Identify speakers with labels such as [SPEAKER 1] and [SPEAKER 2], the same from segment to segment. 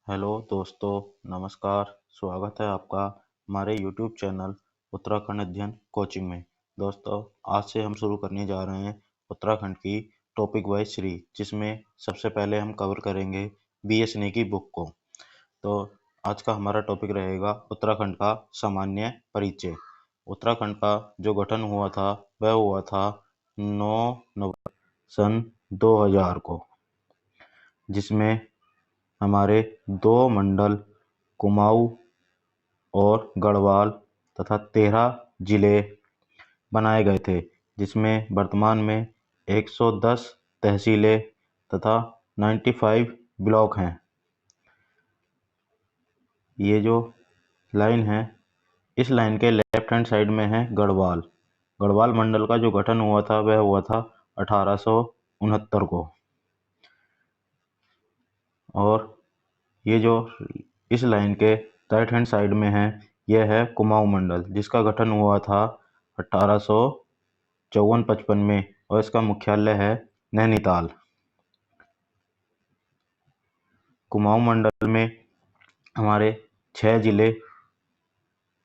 [SPEAKER 1] Hello दोस्तों, नमस्कार। स्वागत है आपका हमारे यूट्यूब चैनल उत्तराखंड अध्ययन कोचिंग में। दोस्तों, आज से हम शुरू करने जा रहे हैं उत्तराखंड की टॉपिक वाइज सीरीज, जिसमें सबसे पहले हम कवर करेंगे BA की बुक को। तो आज का हमारा टॉपिक रहेगा उत्तराखंड का सामान्य परिचय। उत्तराखंड का जो गठन हुआ था वह हुआ था 9 नवंबर सन 2000 को, जिसमें हमारे दो मंडल कुमाऊं और गढ़वाल तथा 13 जिले बनाए गए थे, जिसमें वर्तमान में 110 तहसीलें तथा 95 ब्लॉक हैं। ये जो लाइन है, इस लाइन के लेफ्ट हैंड साइड में है गढ़वाल। गढ़वाल मंडल का जो गठन हुआ था वह हुआ था 1869 को। और ये जो इस लाइन के राइट हैंड साइड में है, यह है कुमाऊं मंडल, जिसका गठन हुआ था 1854-55 में, और इसका मुख्यालय है नैनीताल। कुमाऊं मंडल में हमारे 6 जिले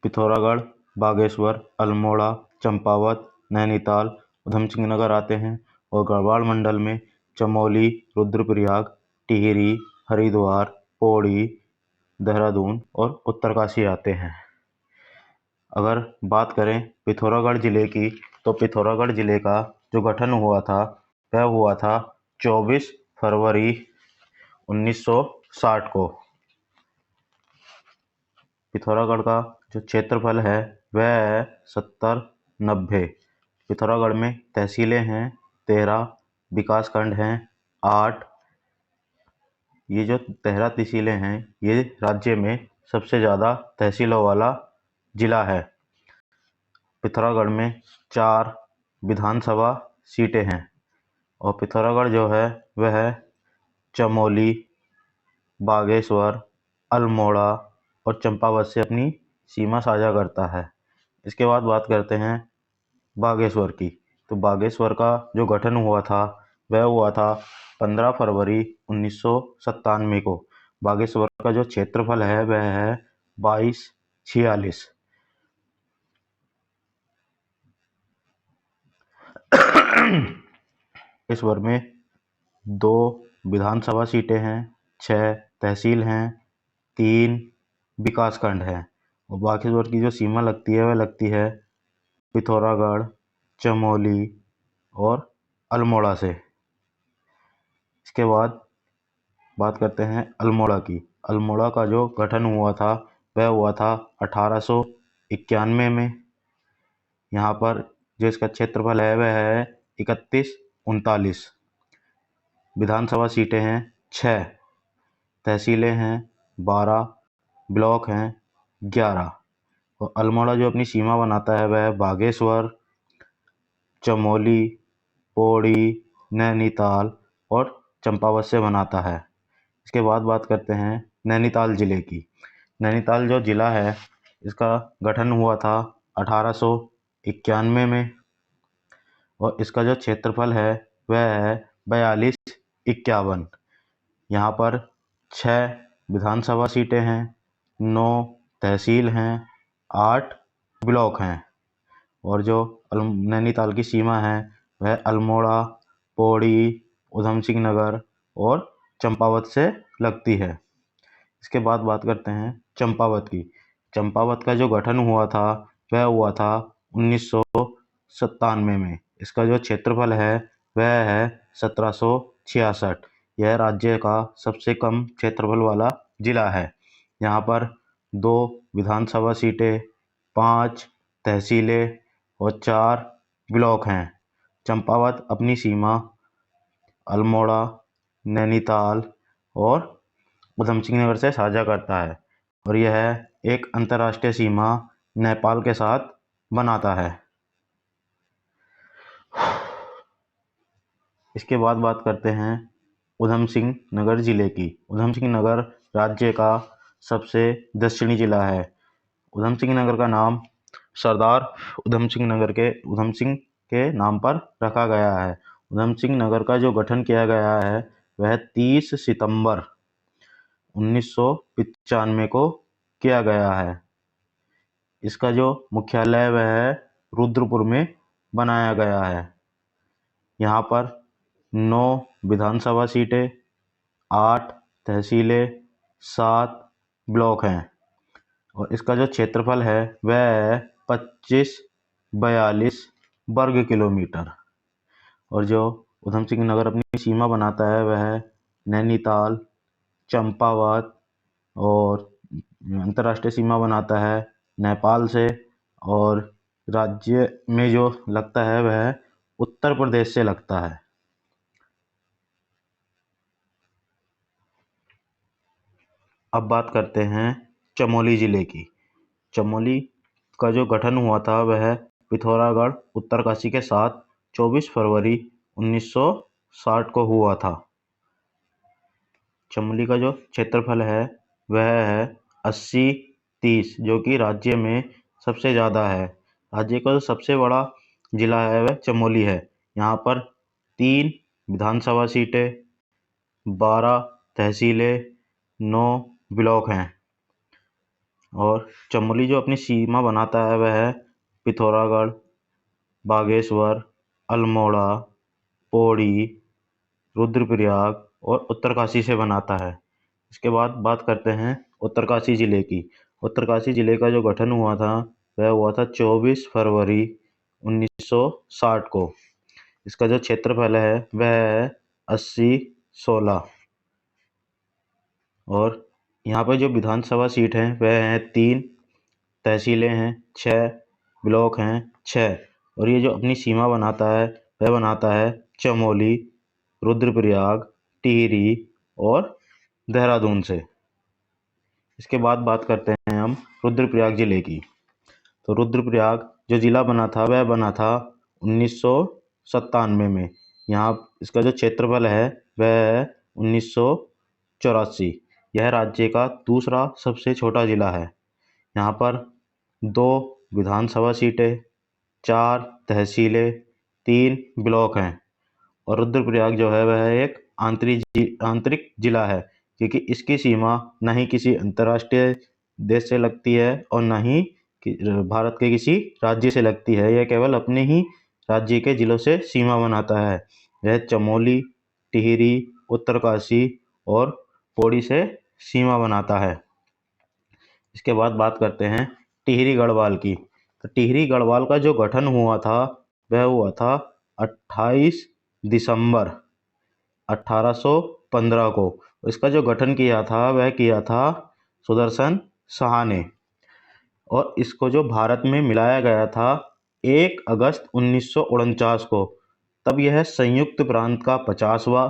[SPEAKER 1] पिथौरागढ़, बागेश्वर, अल्मोड़ा, चंपावत, नैनीताल, उधम सिंह नगर आते हैं। और गढ़वाल मंडल में चमोली, रुद्रप्रयाग, टिहरी, हरिद्वार, पौड़ी, देहरादून और उत्तरकाशी आते हैं। अगर बात करें पिथौरागढ़ जिले की, तो पिथौरागढ़ जिले का जो गठन हुआ था वह हुआ था 24 फरवरी 1960 को। पिथौरागढ़ का जो क्षेत्रफल है वह है 70-90। पिथौरागढ़ में तहसीलें हैं 13, विकासखंड हैं 8। ये जो 13 तहसीलें हैं, ये राज्य में सबसे ज़्यादा तहसीलों वाला जिला है। पिथौरागढ़ में 4 विधानसभा सीटें हैं, और पिथौरागढ़ जो है वह चमोली, बागेश्वर, अल्मोड़ा और चंपावत से अपनी सीमा साझा करता है। इसके बाद बात करते हैं बागेश्वर की। तो बागेश्वर का जो गठन हुआ था वह हुआ था 15 फरवरी 1997 को। बागेश्वर का जो क्षेत्रफल है वह है 2246। बागेश्वर में 2 विधानसभा सीटें हैं, 6 तहसील हैं, 3 विकासखंड हैं। और बागेश्वर की जो सीमा लगती है वह लगती है पिथौरागढ़, चमोली और अल्मोड़ा से। इसके बाद बात करते हैं अल्मोड़ा की। अल्मोड़ा का जो गठन हुआ था वह हुआ था 1891 में। यहाँ पर जो इसका क्षेत्रफल है वह है 3139। विधानसभा सीटें हैं 6, तहसीलें हैं 12, ब्लॉक हैं 11। और अल्मोड़ा जो अपनी सीमा बनाता है वह बागेश्वर, चमोली, पौड़ी, नैनीताल और चंपावत से बनाता है। इसके बाद बात करते हैं नैनीताल जिले की। नैनीताल जो जिला है, इसका गठन हुआ था 1891 में, और इसका जो क्षेत्रफल है वह है 4251। यहाँ पर 6 विधानसभा सीटें हैं, 9 तहसील हैं, 8 ब्लॉक हैं। और जो नैनीताल की सीमा है वह अल्मोड़ा, पौड़ी, उधम सिंह नगर और चंपावत से लगती है। इसके बाद बात करते हैं चंपावत की। चंपावत का जो गठन हुआ था वह हुआ था 1997 में। इसका जो क्षेत्रफल है वह है 1766। यह राज्य का सबसे कम क्षेत्रफल वाला जिला है। यहाँ पर 2 विधानसभा सीटें, 5 तहसीलें और 4 ब्लॉक हैं। चंपावत अपनी सीमा अल्मोड़ा, नैनीताल और उधम सिंह नगर से साझा करता है, और यह एक अंतर्राष्ट्रीय सीमा नेपाल के साथ बनाता है। इसके बाद बात करते हैं उधम सिंह नगर जिले की। उधम सिंह नगर राज्य का सबसे दक्षिणी जिला है। उधम सिंह नगर का नाम सरदार उधम सिंह के नाम पर रखा गया है। उधम सिंह नगर का जो गठन किया गया है वह 30 सितंबर 1995 को किया गया है। इसका जो मुख्यालय वह है रुद्रपुर में बनाया गया है। यहाँ पर 9 विधानसभा सीटें, 8 तहसीलें, 7 ब्लॉक हैं और इसका जो क्षेत्रफल है वह है 2542 वर्ग किलोमीटर। और जो उधम सिंह नगर अपनी सीमा बनाता है वह है नैनीताल, चंपावत और अंतर्राष्ट्रीय सीमा बनाता है नेपाल से, और राज्य में जो लगता है वह उत्तर प्रदेश से लगता है। अब बात करते हैं चमोली जिले की। चमोली का जो गठन हुआ था वह पिथौरागढ़ उत्तरकाशी के साथ 24 फरवरी 1960 को हुआ था। चमोली का जो क्षेत्रफल है वह है 80-30, जो कि राज्य में सबसे ज़्यादा है। राज्य का जो सबसे बड़ा जिला है वह चमोली है। यहाँ पर 3 विधानसभा सीटें, 12 तहसीलें, 9 ब्लॉक हैं और चमोली जो अपनी सीमा बनाता है वह है पिथौरागढ़, बागेश्वर, अल्मोड़ा, पौड़ी, रुद्रप्रयाग और उत्तरकाशी से बनाता है। इसके बाद बात करते हैं उत्तरकाशी जिले की। उत्तरकाशी जिले का जो गठन हुआ था वह हुआ था 24 फरवरी 1960 को। इसका जो क्षेत्रफल है वह है 80-16 और यहाँ पर जो विधानसभा सीट हैं वह हैं 3, तहसीलें हैं 6, ब्लॉक हैं 6 और ये जो अपनी सीमा बनाता है वह बनाता है चमोली, रुद्रप्रयाग, टिहरी और देहरादून से। इसके बाद बात करते हैं हम रुद्रप्रयाग जिले की। तो रुद्रप्रयाग जो जिला बना था वह बना था 1997 में। यहाँ इसका जो क्षेत्रफल है वह है 1984। यह राज्य का दूसरा सबसे छोटा जिला है। यहाँ पर 2 विधानसभा सीटें, 4 तहसीलें, 3 ब्लॉक हैं और रुद्रप्रयाग जो है वह एक आंतरिक जिला है, क्योंकि इसकी सीमा न ही किसी अंतर्राष्ट्रीय देश से लगती है और न ही भारत के किसी राज्य से लगती है। यह केवल अपने ही राज्य के जिलों से सीमा बनाता है। यह चमोली, टिहरी, उत्तरकाशी और पौड़ी से सीमा बनाता है। इसके बाद बात करते हैं टिहरी गढ़वाल की। तो टिहरी गढ़वाल का जो गठन हुआ था वह हुआ था 28 दिसंबर 1815 को। इसका जो गठन किया था वह किया था सुदर्शन साहा ने और इसको जो भारत में मिलाया गया था 1 अगस्त 1949 को। तब यह संयुक्त प्रांत का 50वां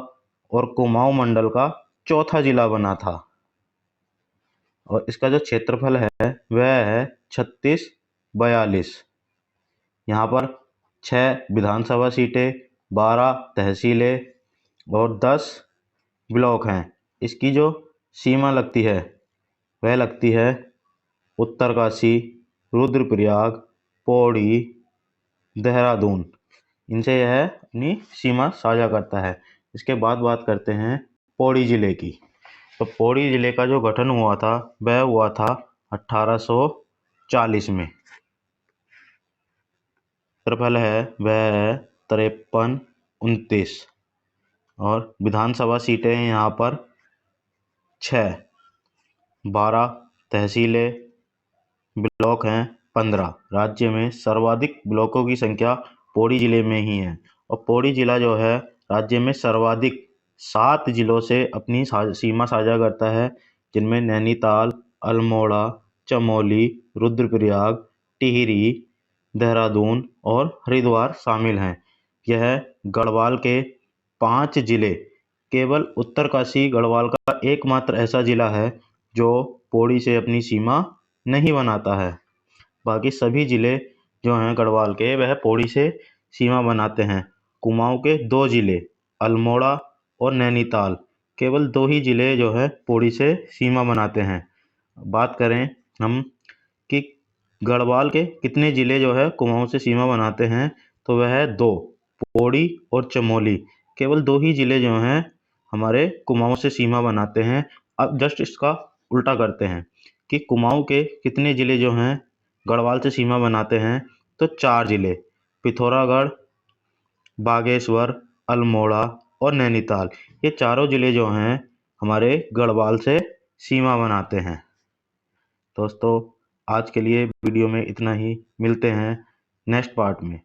[SPEAKER 1] और कुमाऊं मंडल का चौथा जिला बना था और इसका जो क्षेत्रफल है वह है 3642। यहाँ पर 6 विधानसभा सीटें, 12 तहसीलें और 10 ब्लॉक हैं। इसकी जो सीमा लगती है वह लगती है उत्तरकाशी, रुद्रप्रयाग, पौड़ी, देहरादून। इनसे यह अपनी सीमा साझा करता है। इसके बाद बात करते हैं पौड़ी जिले की। तो पौड़ी जिले का जो गठन हुआ था वह हुआ था 1840 में। क्षेत्रफल है वह 53-29 और विधानसभा सीटें हैं यहाँ पर 6, 12 तहसीलें, ब्लॉक हैं 15। राज्य में सर्वाधिक ब्लॉकों की संख्या पौड़ी जिले में ही है और पौड़ी जिला जो है राज्य में सर्वाधिक 7 जिलों से अपनी सीमा साझा करता है, जिनमें नैनीताल, अल्मोड़ा, चमोली, रुद्रप्रयाग, टिहरी, देहरादून और हरिद्वार शामिल हैं। यह गढ़वाल के 5 जिले, केवल उत्तरकाशी गढ़वाल का एकमात्र ऐसा जिला है जो पौड़ी से अपनी सीमा नहीं बनाता है। बाकी सभी जिले जो हैं गढ़वाल के वह पौड़ी से सीमा बनाते हैं। कुमाऊं के 2 जिले अल्मोड़ा और नैनीताल, केवल 2 ही जिले जो है पौड़ी से सीमा बनाते हैं। बात करें हम कि गढ़वाल के कितने जिले जो है कुमाऊं से सीमा बनाते हैं, तो वह है 2, पौड़ी और चमोली। केवल 2 ही जिले जो हैं हमारे कुमाऊं से सीमा बनाते हैं। अब जस्ट इसका उल्टा करते हैं कि कुमाऊं के कितने ज़िले जो हैं गढ़वाल से सीमा बनाते हैं, तो 4 ज़िले, पिथौरागढ़, बागेश्वर, अल्मोड़ा और नैनीताल, ये चारों ज़िले जो हैं हमारे गढ़वाल से सीमा बनाते हैं। दोस्तों आज के लिए वीडियो में इतना ही, मिलते हैं नेक्स्ट पार्ट में।